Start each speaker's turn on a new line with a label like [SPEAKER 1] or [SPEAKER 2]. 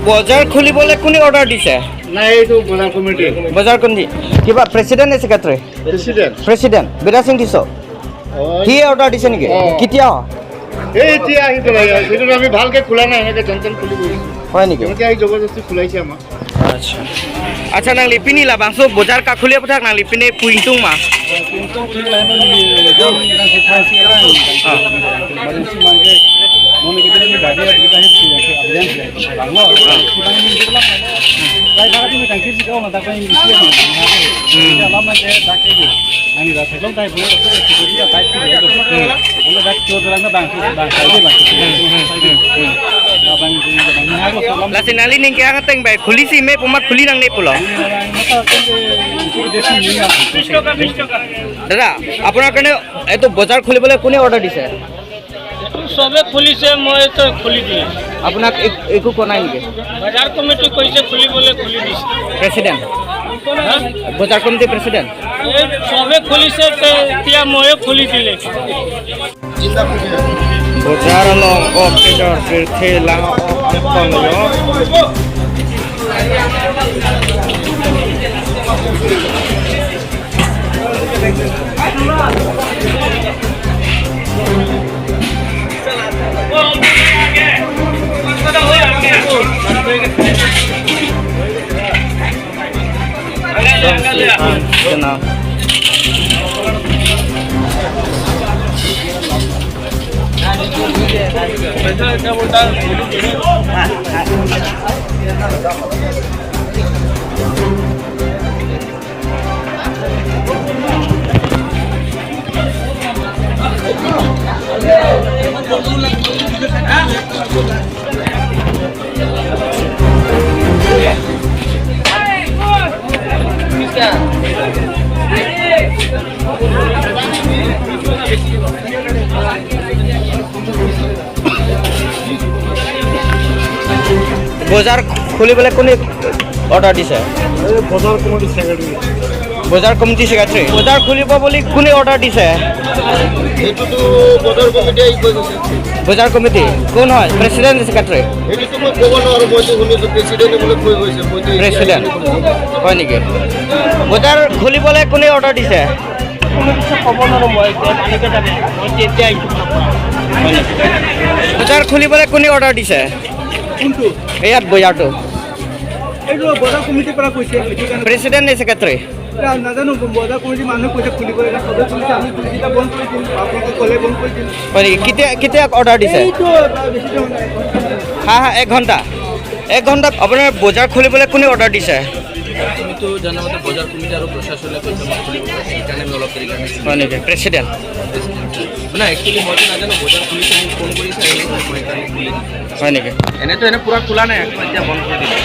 [SPEAKER 1] বজাৰ খুলিবলৈ কোনে অৰ্ডাৰ দিছে?
[SPEAKER 2] নাই এইটো বজাৰ কমিটি।
[SPEAKER 1] বজাৰ কমিটি কিবা প্ৰেচিডেণ্ট নে ছেক্ৰেটাৰী? প্ৰেচিডেণ্ট বীৰা সিং দিছ সি অৰ্ডাৰ দিছে নেকি? কেতিয়া?
[SPEAKER 2] এতিয়া আহি পেলাই সেইটো আমি ভালকে খোলা নাই, এনেকে যেন খুলি গৈছোঁ।
[SPEAKER 1] হয় নেকি?
[SPEAKER 2] এতিয়া আহি জবৰদস্তি খোলাইছে আমাক।
[SPEAKER 1] আচ্ছা আচ্ছা nang lipini lah bangso bojar kakulia petak nang lipini puintung mah Lasin ali ning kaya ngateng bay khuli si me pumat khuli nang ne pulo দাদা আপোনাৰ কাৰণে এইটো বজাৰ খুলিবলৈ কোনে অৰ্ডাৰ দিছে?
[SPEAKER 3] সবে খুলিছে, মই তো খুলি দিম।
[SPEAKER 1] আপোনাক একো কোৱা নাই নেকি?
[SPEAKER 3] বজাৰ কমিটি কৈছে খুলিবলৈ, খুলি দিছে।
[SPEAKER 1] প্ৰেচিডেণ্ট বজাৰ কমিটি প্ৰেচিডেণ্ট
[SPEAKER 3] সবে খুলিছে, এতিয়া ময়ে খুলি দিলে।
[SPEAKER 1] বজাৰ লং অপেজাৰ ঠেলা অপন Genau. বজাৰ খুলিবলৈ কোনে অৰ্ডাৰ দিছে?
[SPEAKER 2] বজাৰ কমিটি ছেক্ৰেটাৰী।
[SPEAKER 1] বজাৰ কমিটি ছেক্ৰেটাৰী বজাৰ খুলিব বুলি কোনে অৰ্ডাৰ দিছে?
[SPEAKER 2] এইটোতো বজাৰ কমিটিয়ে কৈ গৈছে।
[SPEAKER 1] বজাৰ কমিটি কোন হয়? President secretary?
[SPEAKER 2] এইটোতো মই ক'ব নোৱাৰোঁ, মইতো শুনিছোঁ প্ৰেচিডেণ্টে বোলে কৈ গৈছে।
[SPEAKER 1] প্ৰেচিডেণ্ট হয় নেকি? বজাৰ খুলিবলৈ কোনে অৰ্ডাৰ দিছে?
[SPEAKER 3] ক'ব নোৱাৰোঁ মই, এতিয়া জানে মই তেতিয়া
[SPEAKER 1] বজাৰ খুলিবলৈ কোনে অৰ্ডাৰ দিছে?
[SPEAKER 2] কোনটো?
[SPEAKER 1] ইয়াত বজাৰটো
[SPEAKER 2] এইটো বজাৰ কমিটিৰ পৰা কৈছে।
[SPEAKER 1] প্ৰেচিডেণ্ট নে ছেক্ৰেটাৰী?
[SPEAKER 2] নাজানো, বজাৰ কমিটি মানুহে কৈছে খুলিবলৈ, সবে খুলিছে। আমি খুলিকেইটা বন্ধ কৰি দিম, আপোনালোকে ক'লে বন্ধ কৰি দিম।
[SPEAKER 1] হয় নেকি? কেতিয়া অৰ্ডাৰ দিছে?
[SPEAKER 2] এইটো বেছি দিন নাই।
[SPEAKER 1] হা 1 ঘণ্টা আপোনাৰ বজাৰ খুলিবলৈ কোনে অৰ্ডাৰ দিছে?
[SPEAKER 4] আমিতো জানামতে বজাৰ কমিটি আৰু প্ৰশাসনে কৈছে মই খুলিব সেইকাৰণে আমি অলপ দেৰি কাৰণে
[SPEAKER 1] হয় নেকি? প্ৰেচিডেণ্ট
[SPEAKER 4] মানে একচুৱেলি মইতো নাজানো, বজাৰ কমিটি মোক ফোন কৰিছে মই সেইকাৰণে খুলি
[SPEAKER 1] হয় নেকি?
[SPEAKER 4] এনেতো পুৰা খোলা নাই, এতিয়া বন্ধ কৰি দিলোঁ।